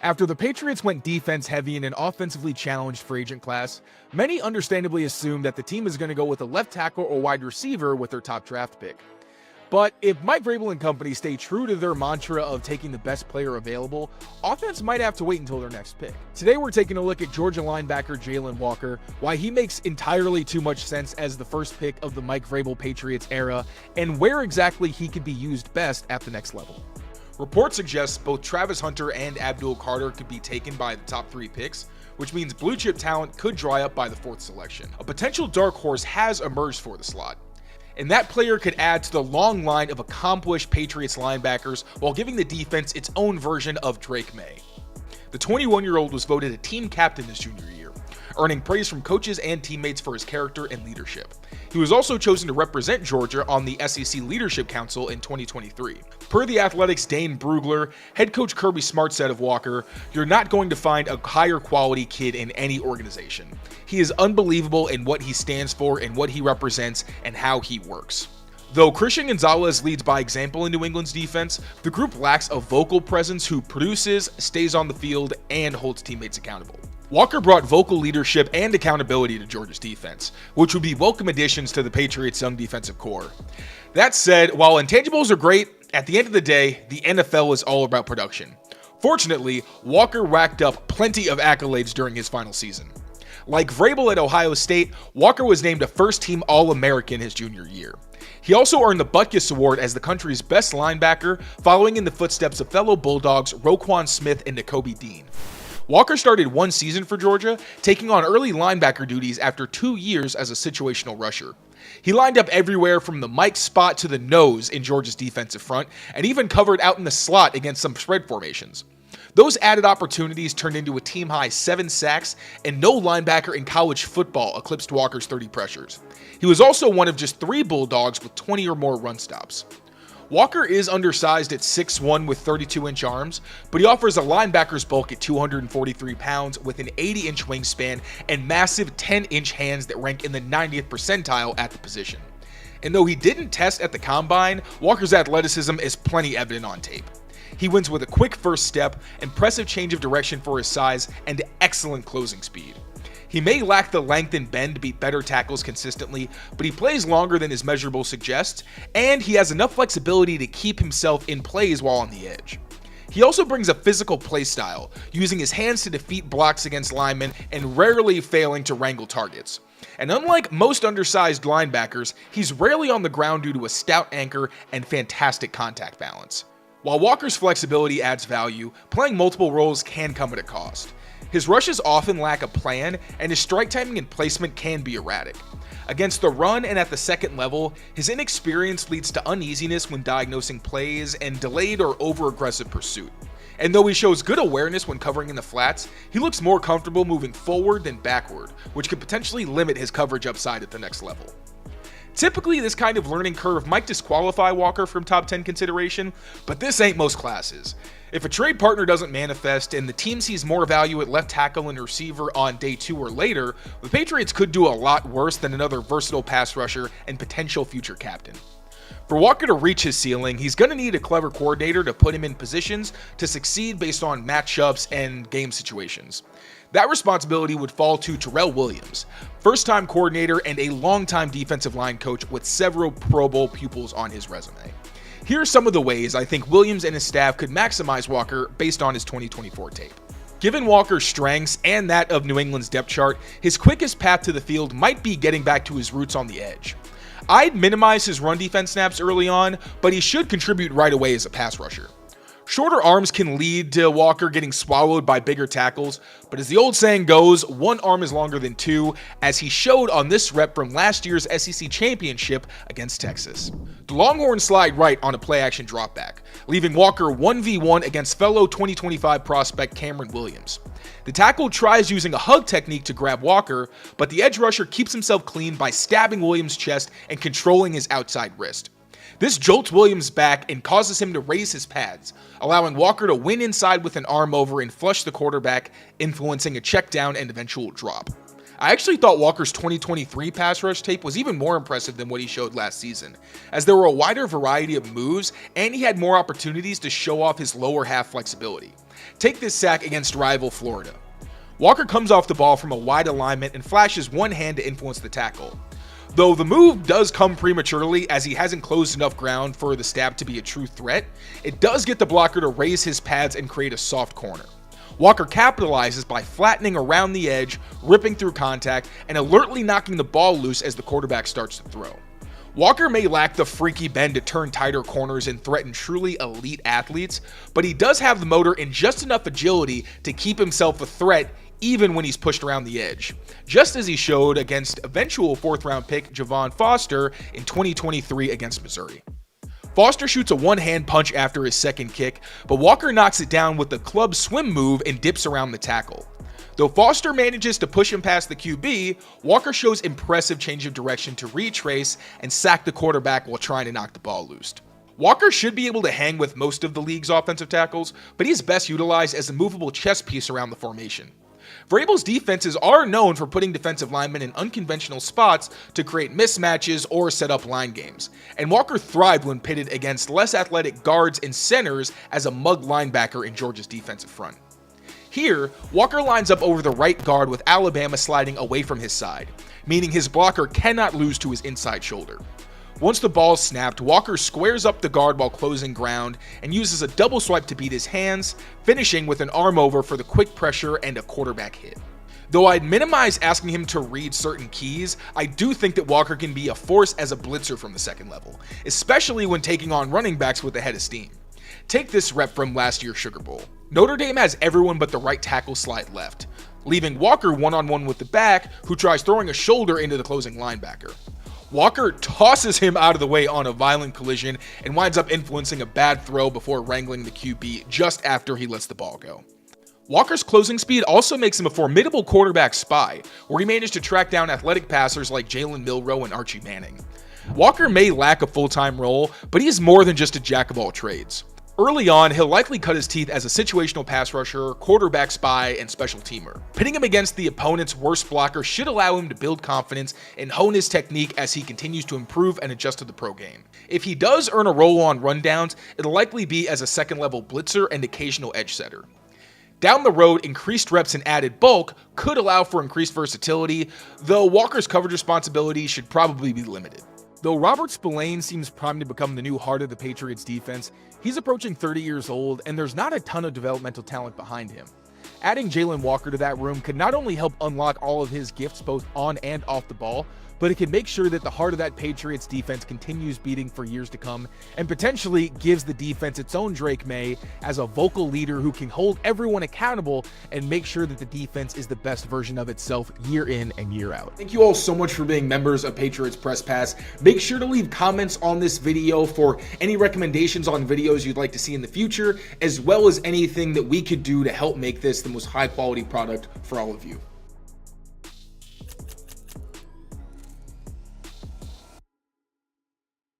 After the Patriots went defense heavy in an offensively challenged free agent class, many understandably assumed that the team is going to go with a left tackle or wide receiver with their top draft pick. But if Mike Vrabel and company stay true to their mantra of taking the best player available, offense might have to wait until their next pick. Today we're taking a look at Georgia linebacker Jalon Walker, why he makes entirely too much sense as the first pick of the Mike Vrabel Patriots era, and where exactly he could be used best at the next level. Reports suggest both Travis Hunter and Abdul Carter could be taken by the top 3 picks, which means blue chip talent could dry up by the 4th selection. A potential dark horse has emerged for the slot, and that player could add to the long line of accomplished Patriots linebackers while giving the defense its own version of Drake May. The 21-year-old was voted a team captain his junior year, earning praise from coaches and teammates for his character and leadership. He was also chosen to represent Georgia on the SEC Leadership Council in 2023. Per The Athletic's Dane Brugler, head coach Kirby Smart said of Walker, "You're not going to find a higher quality kid in any organization. He is unbelievable in what he stands for and what he represents and how he works." Though Christian Gonzalez leads by example in New England's defense, the group lacks a vocal presence who produces, stays on the field, and holds teammates accountable. Walker brought vocal leadership and accountability to Georgia's defense, which would be welcome additions to the Patriots' young defensive core. That said, while intangibles are great, at the end of the day, the NFL is all about production. Fortunately, Walker racked up plenty of accolades during his final season. Like Vrabel at Ohio State, Walker was named a first-team All-American his junior year. He also earned the Butkus Award as the country's best linebacker, following in the footsteps of fellow Bulldogs Roquan Smith and Nakobe Dean. Walker started 1 season for Georgia, taking on early linebacker duties after 2 years as a situational rusher. He lined up everywhere from the Mike spot to the nose in Georgia's defensive front, and even covered out in the slot against some spread formations. Those added opportunities turned into a team-high 7 sacks, and no linebacker in college football eclipsed Walker's 30 pressures. He was also one of just 3 Bulldogs with 20 or more run stops. Walker is undersized at 6'1" with 32-inch arms, but he offers a linebacker's bulk at 243 pounds with an 80-inch wingspan and massive 10-inch hands that rank in the 90th percentile at the position. And though he didn't test at the combine, Walker's athleticism is plenty evident on tape. He wins with a quick first step, impressive change of direction for his size, and excellent closing speed. He may lack the length and bend to beat better tackles consistently, but he plays longer than his measurables suggest, and he has enough flexibility to keep himself in plays while on the edge. He also brings a physical play style, using his hands to defeat blocks against linemen and rarely failing to wrangle targets. And unlike most undersized linebackers, he's rarely on the ground due to a stout anchor and fantastic contact balance. While Walker's flexibility adds value, playing multiple roles can come at a cost. His rushes often lack a plan, and his strike timing and placement can be erratic. Against the run and at the second level, his inexperience leads to uneasiness when diagnosing plays and delayed or over-aggressive pursuit. And though he shows good awareness when covering in the flats, he looks more comfortable moving forward than backward, which could potentially limit his coverage upside at the next level. Typically, this kind of learning curve might disqualify Walker from top 10 consideration, but this ain't most classes. If a trade partner doesn't manifest and the team sees more value at left tackle and receiver on day 2 or later, the Patriots could do a lot worse than another versatile pass rusher and potential future captain. For Walker to reach his ceiling, he's going to need a clever coordinator to put him in positions to succeed based on matchups and game situations. That responsibility would fall to Terrell Williams, first-time coordinator and a longtime defensive line coach with several Pro Bowl pupils on his resume. Here are some of the ways I think Williams and his staff could maximize Walker based on his 2024 tape. Given Walker's strengths and that of New England's depth chart, his quickest path to the field might be getting back to his roots on the edge. I'd minimize his run defense snaps early on, but he should contribute right away as a pass rusher. Shorter arms can lead to Walker getting swallowed by bigger tackles, but as the old saying goes, one arm is longer than two, as he showed on this rep from last year's SEC championship against Texas. The Longhorns slide right on a play-action dropback, leaving Walker 1v1 against fellow 2025 prospect Cameron Williams. The tackle tries using a hug technique to grab Walker, but the edge rusher keeps himself clean by stabbing Williams' chest and controlling his outside wrist. This jolts Williams back and causes him to raise his pads, allowing Walker to win inside with an arm over and flush the quarterback, influencing a check down and eventual drop. I actually thought Walker's 2023 pass rush tape was even more impressive than what he showed last season, as there were a wider variety of moves and he had more opportunities to show off his lower half flexibility. Take this sack against rival Florida. Walker comes off the ball from a wide alignment and flashes one hand to influence the tackle. Though the move does come prematurely as he hasn't closed enough ground for the stab to be a true threat, it does get the blocker to raise his pads and create a soft corner. Walker capitalizes by flattening around the edge, ripping through contact, and alertly knocking the ball loose as the quarterback starts to throw. Walker may lack the freaky bend to turn tighter corners and threaten truly elite athletes, but he does have the motor and just enough agility to keep himself a threat even when he's pushed around the edge, just as he showed against eventual 4th-round pick Javon Foster in 2023 against Missouri. Foster shoots a one-hand punch after his second kick, but Walker knocks it down with the club swim move and dips around the tackle. Though Foster manages to push him past the QB, Walker shows impressive change of direction to retrace and sack the quarterback while trying to knock the ball loose. Walker should be able to hang with most of the league's offensive tackles, but he's best utilized as a movable chess piece around the formation. Vrabel's defenses are known for putting defensive linemen in unconventional spots to create mismatches or set up line games, and Walker thrived when pitted against less athletic guards and centers as a mug linebacker in Georgia's defensive front. Here, Walker lines up over the right guard with Alabama sliding away from his side, meaning his blocker cannot lose to his inside shoulder. Once the ball is snapped, Walker squares up the guard while closing ground and uses a double swipe to beat his hands, finishing with an arm over for the quick pressure and a quarterback hit. Though I'd minimize asking him to read certain keys, I do think that Walker can be a force as a blitzer from the second level, especially when taking on running backs with a head of steam. Take this rep from last year's Sugar Bowl. Notre Dame has everyone but the right tackle slide left, leaving Walker one-on-one with the back, who tries throwing a shoulder into the closing linebacker. Walker tosses him out of the way on a violent collision and winds up influencing a bad throw before wrangling the QB just after he lets the ball go. Walker's closing speed also makes him a formidable quarterback spy, where he managed to track down athletic passers like Jalen Milroe and Archie Manning. Walker may lack a full-time role, but he's more than just a jack of all trades. Early on, he'll likely cut his teeth as a situational pass rusher, quarterback spy, and special teamer. Pitting him against the opponent's worst blocker should allow him to build confidence and hone his technique as he continues to improve and adjust to the pro game. If he does earn a role on rundowns, it'll likely be as a second-level blitzer and occasional edge setter. Down the road, increased reps and added bulk could allow for increased versatility, though Walker's coverage responsibility should probably be limited. Though Robert Spillane seems primed to become the new heart of the Patriots defense, he's approaching 30 years old and there's not a ton of developmental talent behind him. Adding Jalon Walker to that room could not only help unlock all of his gifts both on and off the ball, but it can make sure that the heart of that Patriots defense continues beating for years to come and potentially gives the defense its own Drake May as a vocal leader who can hold everyone accountable and make sure that the defense is the best version of itself year in and year out. Thank you all so much for being members of Patriots Press Pass. Make sure to leave comments on this video for any recommendations on videos you'd like to see in the future, as well as anything that we could do to help make this the most high quality product for all of you.